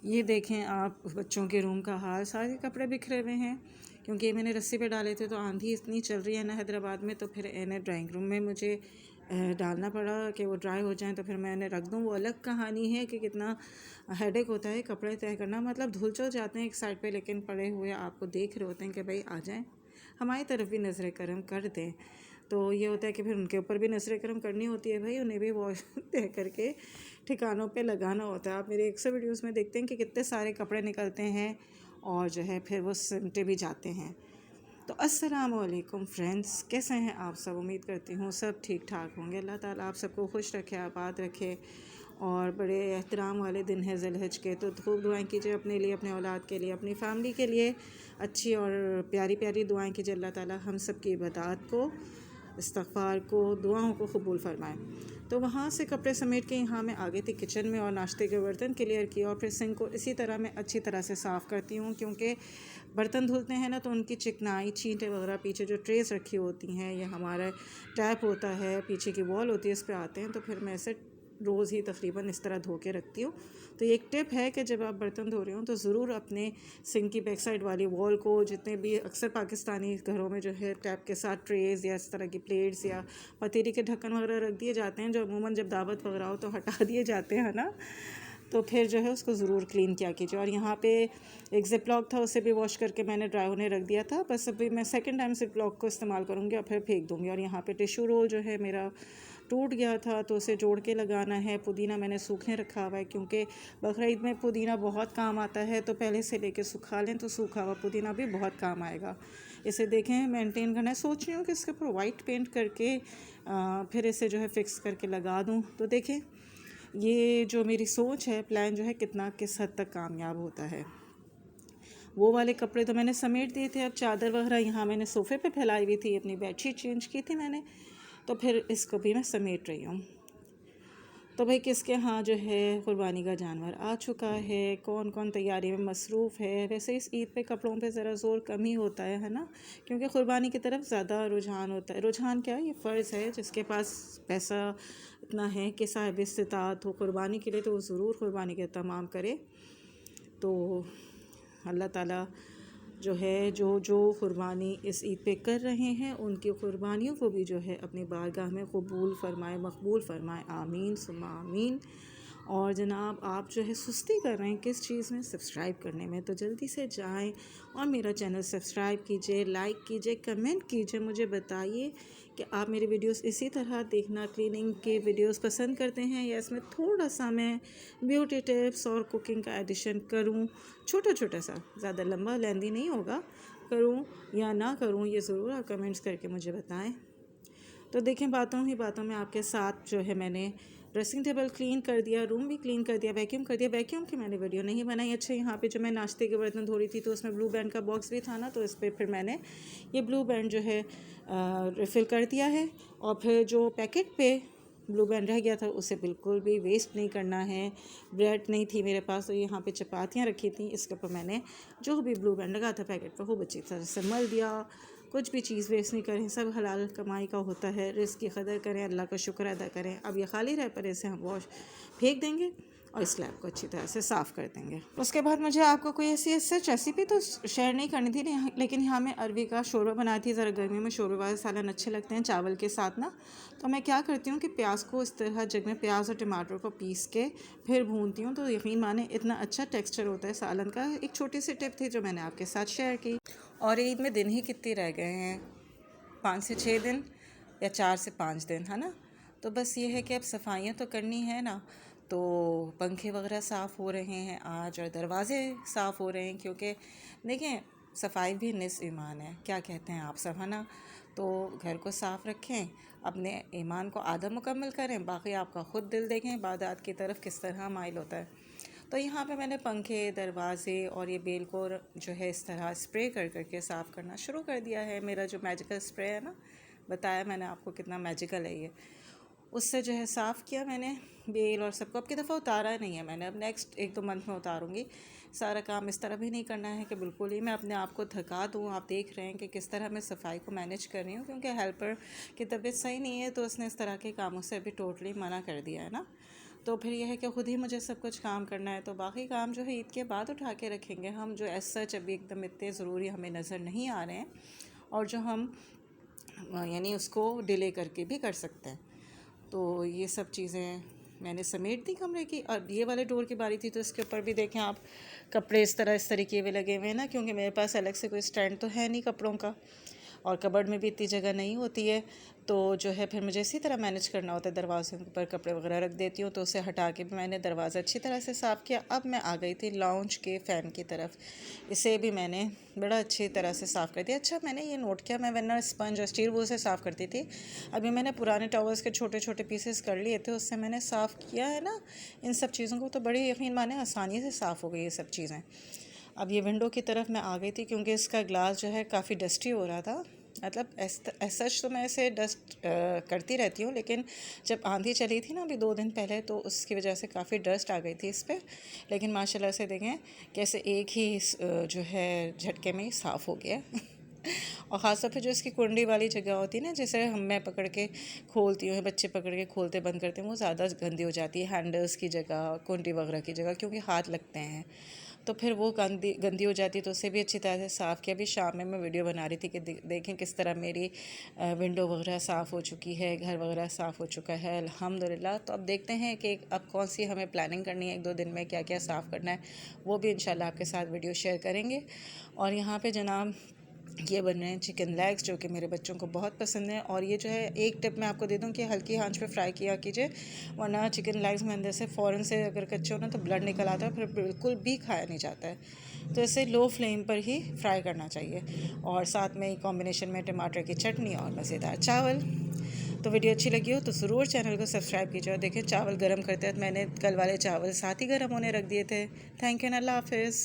ये देखें आप बच्चों के रूम का हाल, सारे कपड़े बिखरे हुए हैं क्योंकि मैंने रस्सी पे डाले थे। तो आंधी इतनी चल रही है ना हैदराबाद में, तो फिर इन्हें ड्राइंग रूम में मुझे डालना पड़ा कि वो ड्राई हो जाएं तो फिर मैं इन्हें रख दूँ। वो अलग कहानी है कि कितना हेडेक होता है कपड़े तय करना। मतलब धुल चल जाते हैं एक साइड पे, लेकिन पड़े हुए आपको देख रहे होते हैं कि भाई आ जाएं, हमारी तरफ भी नज़र करम कर दें। तो ये होता है कि फिर उनके ऊपर भी नज़र करम करनी होती है भाई, उन्हें भी वॉश तय करके ठिकानों पे लगाना होता है। आप मेरे 100 वीडियोस में देखते हैं कि कितने सारे कपड़े निकलते हैं और जो है फिर वो सिमटे भी जाते हैं। तो अस्सलाम वालेकुम फ्रेंड्स, कैसे हैं आप सब? उम्मीद करती हूँ सब ठीक ठाक होंगे। अल्लाह ताला आप सबको खुश रखे, आबाद रखे। और बड़े एहतराम वाले दिन है ज़िलहज के, तो खूब दुआएं कीजिए अपने लिए, अपने औलाद के लिए, अपनी फ़ैमिली के लिए। अच्छी और प्यारी प्यारी दुआएं कीजिए। अल्लाह ताला हम सब की इबादत को, इस्तग़फ़ार को, दुआओं को कबूल फ़रमाएँ। तो वहाँ से कपड़े समेट के यहाँ मैं आ गई थी किचन में और नाश्ते के बर्तन क्लियर किए और फिर सिंक को इसी तरह मैं अच्छी तरह से साफ़ करती हूँ, क्योंकि बर्तन धुलते हैं ना तो उनकी चिकनाई, छींटे वगैरह पीछे जो ट्रेस रखी होती हैं, या हमारा टैप होता है, पीछे की वॉल होती है, इस पर आते हैं। तो फिर मैं इसे रोज़ ही तकरीबन इस तरह धो के रखती हूँ। तो एक टिप है कि जब आप बर्तन धो रहे हो तो ज़रूर अपने सिंक की बैक साइड वाली वॉल को, जितने भी अक्सर पाकिस्तानी घरों में जो है टैप के साथ ट्रेज़ या इस तरह की प्लेट्स या पतीली के ढक्कन वगैरह रख दिए जाते हैं, जो अमूमन जब दावत वगैरह हो तो हटा दिए जाते हैं ना, तो फिर जो है उसको ज़रूर क्लीन किया कीजिए। और यहाँ पे एक ज़िप लॉक था, उसे भी वॉश करके मैंने ड्राई होने रख दिया था। बस अभी मैं सेकंड टाइम ज़िप लॉक को इस्तेमाल करूँगी और फिर फेंक दूँगी। और यहाँ पे टिश्यू रोल जो है मेरा टूट गया था, तो उसे जोड़ के लगाना है। पुदीना मैंने सूखने रखा हुआ है, क्योंकि बकरा ईद में पुदीना बहुत काम आता है, तो पहले से लेके सुखा लें तो सूखा हुआ पुदीना भी बहुत काम आएगा। इसे देखें मेंटेन करना है। सोच रही हूँ कि इसके ऊपर वाइट पेंट करके फिर इसे जो है फिक्स करके लगा दूँ। तो देखें ये जो मेरी सोच है, प्लान जो है कितना किस हद तक कामयाब होता है। वो वाले कपड़े तो मैंने समेट दिए थे, अब चादर वगैरह यहाँ मैंने सोफ़े पे फैलाई हुई थी, अपनी बेडशीट चेंज की थी मैंने, तो फिर इसको भी मैं समेट रही हूँ। तो भाई किसके यहाँ जो है क़ुरबानी का जानवर आ चुका है, कौन कौन तैयारी में मसरूफ़ है। वैसे इस ईद पे कपड़ों पे ज़रा ज़ोर कम ही होता है ना, क्योंकि क़ुरबानी की तरफ ज़्यादा रुझान होता है। रुझान क्या, ये फ़र्ज़ है, जिसके पास पैसा इतना है कि साहिब इस्तिताअत हो क़ुरबानी के लिए, तो वो ज़रूर क़ुरबानी का तमाम करे। तो अल्लाह ताला जो है जो क़ुरबानी इस ईद पे कर रहे हैं, उनकी क़ुरबानियों को भी जो है अपनी बारगाह में कबूल फ़रमाए, मकबूल फ़रमाए। आमीन सुम्मा आमीन। और जनाब आप जो है सुस्ती कर रहे हैं किस चीज़ में? सब्सक्राइब करने में। तो जल्दी से जाएं और मेरा चैनल सब्सक्राइब कीजिए, लाइक कीजिए, कमेंट कीजिए, मुझे बताइए कि आप मेरे वीडियोस इसी तरह देखना, क्लीनिंग के वीडियोस पसंद करते हैं, या इसमें थोड़ा सा मैं ब्यूटी टिप्स और कुकिंग का एडिशन करूं, छोटा छोटा सा, ज़्यादा लंबा लेंदी नहीं होगा, करूं या ना करूं, ये ज़रूर आप कमेंट्स करके मुझे बताएं। तो देखें बातों ही बातों में आपके साथ जो है मैंने ड्रेसिंग टेबल क्लीन कर दिया, रूम भी क्लीन कर दिया, वैक्यूम कर दिया। वैक्यूम की मैंने वीडियो नहीं बनाई। अच्छा, यहाँ पे जो मैं नाश्ते के बर्तन धो रही थी तो उसमें ब्लू बैंड का बॉक्स भी था ना, तो इस पर फिर मैंने ये ब्लू बैंड जो है रिफ़िल कर दिया है। और फिर जो पैकेट पे ब्लू बैंड रह गया था उसे बिल्कुल भी वेस्ट नहीं करना है। ब्रेड नहीं थी मेरे पास, तो यहाँ पे चपातियाँ रखी थी, इसके ऊपर मैंने जो भी ब्लू बैंड लगा था पैकेट पर वो अच्छी तरह से मल दिया। कुछ भी चीज़ वेस्ट नहीं करें, सब हलाल कमाई का होता है। रिज़्क़ की कदर करें, अल्लाह का शुक्र अदा करें। अब ये खाली रह पर इसे हम वॉश फेंक देंगे और स्लैब को अच्छी तरह से साफ़ कर देंगे। उसके बाद मुझे आपको कोई ऐसी सच रेसिपी तो शेयर नहीं करनी थी, लेकिन यहाँ मैं अरबी का शोरबा बनाई थी। ज़रा गर्मी में शोरबे वाले सालन अच्छे लगते हैं चावल के साथ ना, तो मैं क्या करती हूँ कि प्याज को इस तरह जग में प्याज और टमाटर को पीस के फिर भूनती हूँ, तो यकीन माने इतना अच्छा टेक्स्चर होता है सालन का। एक छोटी सी टिप थी जो मैंने आपके साथ शेयर की। और ईद में दिन ही कितने रह गए हैं, 5 से 6 दिन या 4 से 5 दिन, है ना। तो बस ये है कि अब सफाइयाँ तो करनी है ना। तो पंखे वगैरह साफ़ हो रहे हैं आज और दरवाज़े साफ़ हो रहे हैं, क्योंकि देखें सफाई भी निस्फ़ ईमान है, क्या कहते हैं आप सब, है ना। तो घर को साफ़ रखें, अपने ईमान को आधा मुकम्मल करें, बाकी आपका ख़ुद दिल देखें इबादत की तरफ किस तरह माइल होता है। तो यहाँ पे मैंने पंखे, दरवाज़े और ये बेल को जो है इस तरह स्प्रे कर करके साफ़ करना शुरू कर दिया है। मेरा जो मैजिकल स्प्रे है ना, बताया मैंने आपको कितना मैजिकल है ये, उससे जो है साफ़ किया मैंने बेल और सबको। अब की दफ़ा उतारा नहीं है मैंने, अब नेक्स्ट 1-2 मंथ में उतारूँगी। सारा काम इस तरह भी नहीं करना है कि बिल्कुल ही मैं अपने आप को थका दूँ। आप देख रहे हैं कि किस तरह मैं सफाई को मैनेज कर रही हूँ, क्योंकि हेल्पर की तबीयत सही नहीं है, तो उसने इस तरह के कामों से अभी टोटली मना कर दिया है ना। तो फिर यह है कि ख़ुद ही मुझे सब कुछ काम करना है। तो बाकी काम जो है ईद के बाद उठा के रखेंगे हम, जो एज सच अभी एकदम इतने ज़रूरी हमें नज़र नहीं आ रहे हैं, और जो हम यानी उसको डिले करके भी कर सकते हैं। तो ये सब चीज़ें मैंने समेट दी कमरे की। और ये वाले डोर की बारी थी, तो इसके ऊपर भी देखें आप कपड़े इस तरीके हुए लगे हुए हैं ना, क्योंकि मेरे पास अलग से कोई स्टैंड तो है नहीं कपड़ों का, और कबर्ड में भी इतनी जगह नहीं होती है। तो जो है फिर मुझे इसी तरह मैनेज करना होता है, दरवाजे पर कपड़े वगैरह रख देती हूँ। तो उसे हटा के भी मैंने दरवाज़ा अच्छी तरह से साफ़ किया। अब मैं आ गई थी लाउंज के फ़ैन की तरफ, इसे भी मैंने बड़ा अच्छी तरह से साफ़ कर दिया। अच्छा, मैंने ये नोट किया, मैं वरना स्पंज और स्टील वूल से साफ़ करती थी, अभी मैंने पुराने टॉवल्स के छोटे छोटे पीसेस कर लिए थे, उससे मैंने साफ़ किया है ना इन सब चीज़ों को, तो बड़ी यकीन माने आसानी से साफ़ हो गई ये सब चीज़ें। अब ये विंडो की तरफ मैं आ गई थी, क्योंकि इसका ग्लास जो है काफ़ी डस्टी हो रहा था। मतलब सच तो मैं इसे डस्ट करती रहती हूँ, लेकिन जब आंधी चली थी ना अभी 2 दिन पहले, तो उसकी वजह से काफ़ी डस्ट आ गई थी इस पर। लेकिन माशाल्लाह से देखें कैसे एक ही जो है झटके में ही साफ़ हो गया और ख़ासतौर पे जो इसकी कुंडी वाली जगह होती है ना, जैसे मैं पकड़ के खोलती हूँ, बच्चे पकड़ के खोलते बंद करते हैं, वो ज़्यादा गंदी हो जाती है, हैंडल्स की जगह, कुंडी वगैरह की जगह, क्योंकि हाथ लगते हैं, तो फिर वो गंदी हो जाती है। तो उसे भी अच्छी तरह से साफ़ किया। अभी शाम में मैं वीडियो बना रही थी कि देखें किस तरह मेरी विंडो वगैरह साफ़ हो चुकी है, घर वगैरह साफ़ हो चुका है अल्हम्दुलिल्लाह। तो अब देखते हैं कि अब कौन सी हमें प्लानिंग करनी है 1-2 दिन में, क्या क्या साफ़ करना है, वो भी इंशाल्लाह आपके साथ वीडियो शेयर करेंगे। और यहाँ पे जनाब ये बन रहे हैं चिकन लेग्स, जो कि मेरे बच्चों को बहुत पसंद है। और ये जो है एक टिप मैं आपको दे दूं कि हल्की आंच पे फ्राई किया कीजिए, वरना चिकन लेग्स में अंदर से फ़ौरन से अगर कच्चे हो ना तो ब्लड निकल आता है, फिर बिल्कुल भी खाया नहीं जाता है। तो इसे लो फ्लेम पर ही फ्राई करना चाहिए। और साथ में कॉम्बिनेशन में टमाटर की चटनी और मज़ेदार चावल। तो वीडियो अच्छी लगी हो तो ज़रूर चैनल को सब्सक्राइब कीजिए। और देखिए चावल गर्म करते वक्त मैंने कल वाले चावल साथ ही गर्म होने रख दिए थे। थैंक यू, अल्लाह हाफ़िज़।